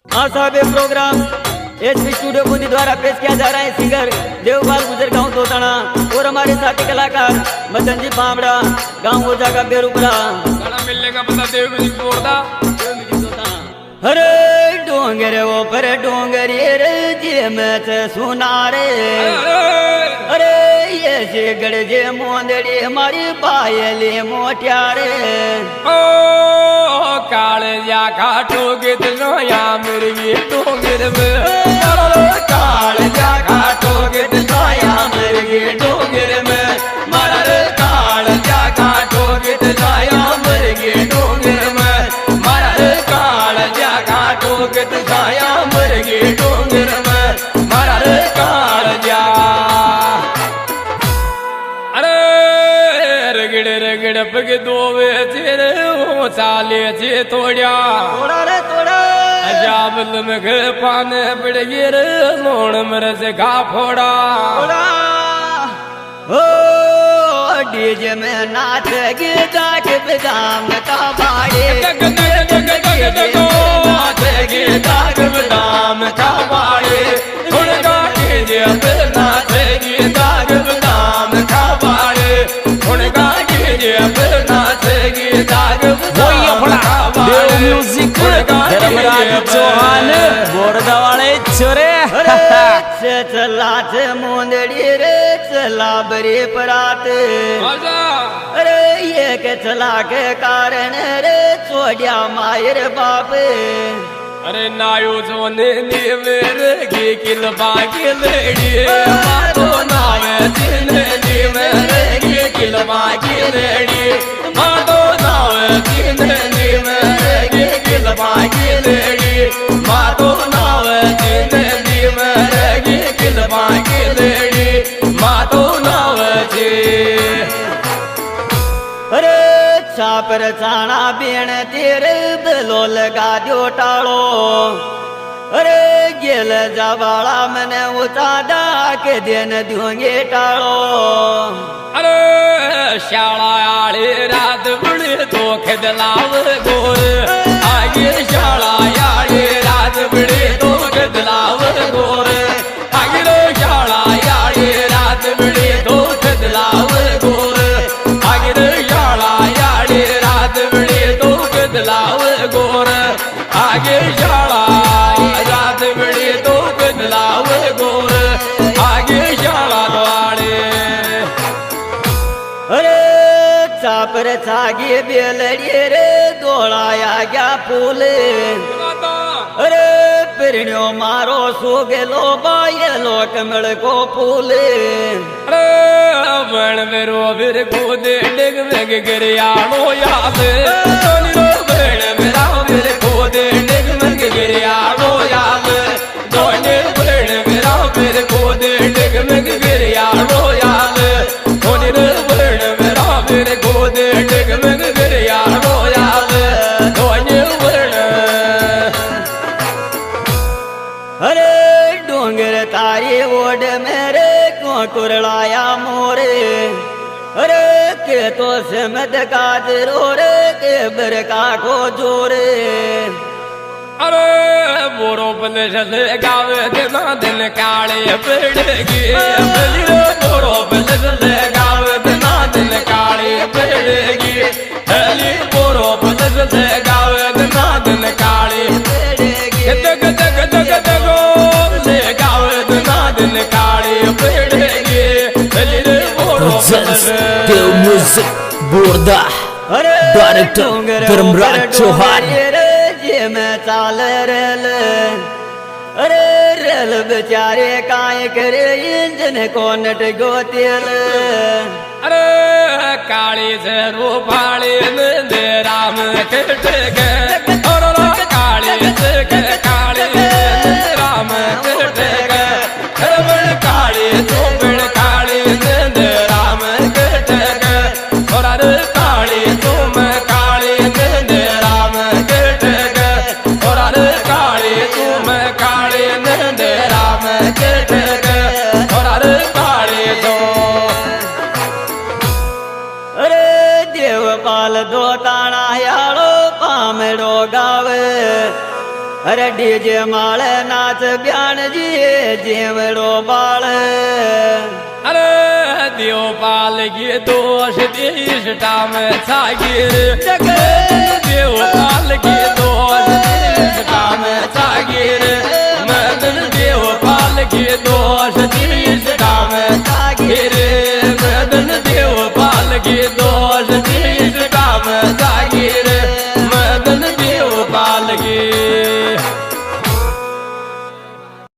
आज साहब ये प्रोग्राम एसपी स्टूडियो बूंदी द्वारा पेश किया जा रहा है। सिंगर देवपाल गुजर गांव तोताना और हमारे साथी कलाकार मदन जी पामड़ा गांव ओझा का बेरुपरा गाना मिलने का पता देव म्यूजिक बोर्डा अरे डोंगर वो पर डोंगर ये रे जे मैच सुना रे अरे ये जे गड़ जे मोंदड़ी हमारी पायली मोटियारे ओ काले जा काटो गित नया मुर्गी डोंगर में काले जा काटो गित नया मुर्गी डोंगर में मारा काले जा काटो गित नया मुर्गी डोंगर में मारा काले जा काटो गित नया मुर्गी डोंगर में मारा काले जा रगड़ पग दोवे तेरे ओ चाले चे तोड़िया तोड़ा रे तोड़ा अजाबल में पाने पड़ गिर लोण मर से घा फोड़ा ओ डीजे में नाच गीता के बदाम का बाड़े नाच गीता के बदाम का बाड़े उनका डीजे में नाच गीता के बदाम का बाड़े उनका डीजे में नाच गीता के बदाम का बाड़े म्यूजिक धर्मराज चौहान बोरदा वाले छोरे चला मुंदड़ी रे चला बरी परात अरे ये के चला के कारण रे छोड़िया मायर बाप अरे नायो जोने नी मेरे की किल बाकी लेडी मातो नावे जिने नी मेरे की किल बाकी लेडी मातो नावे जिने नी मेरे की किल बाकी लेडी मातो नावे जिने नी मेरे की किल बाकी लेडी मातो नावे जी अरे छापर छाना बेण तेरे बलो लगा दो टाड़ो अरे गेल जवाड़ा मने उतादा के दिन दूंगे टाड़ो अरे शाला आड़े रात बड़े तो खदलाव गोर आगे शाला आड़े रात बड़े तो खदलाव गोर आगे शाला आड़े रात बड़े तो खदलाव गोर आगे शाला आड़े रात बड़े तो खदलाव गोर आगे शाला रात बड़े तो खदलाव गोर आगे शाला द्वारे अरे चापर छागी बेलड़ी रे दोड़ाया गया फूल अरे पिरणियो मारो सो गेलो बायलो कमल को फूल अरे बण मेरो फिर को दे डिग में गिरियानो याद दोनी बण मेरा फिर को दे डिग में गिरियानो याद दोनी बण मेरा फिर को दे डिग में गिरियानो याद दोनी बण मेरा फिर को दे डिग में गिरियानो याद दोनी बण अरे डोंगर तारी ओड मेरे को कुरलाया मोरे अरे के तो समद काज रो रे के बरका को जोरे अरे बोरो बने चले गावे दिना दिन काले पेड़गी बोरो बने चले गावे दिना दिन काले पेड़गी हली बोरो बने चले गावे दिना दिन काले तक तक तक तक ले गावे दिना दिन काले पेड़गी हली बोरो देव म्यूजिक बोरदा अरे डायरेक्टर धर्मराज चौहान जे में चाल रेल अरे रेल बेचारे काय करे इंजन को नट गो तेल अरे काली से रूपाली दे राम कट गए और काली से काली राम कट गए काली तो काली दे राम कट गए और अरे काली तुम काली दे राम कट गए और अरे काली तुम काली दे राम कट गए और अरे काली तो अरे देवपाल दो ताना यारो पामड़ो अरे डीजे माल नाच ब्यान जी जेवड़ो बाल अरे देवपाल के दोष देशटा में छागिर देवपाल के दोष देशटा में छागिर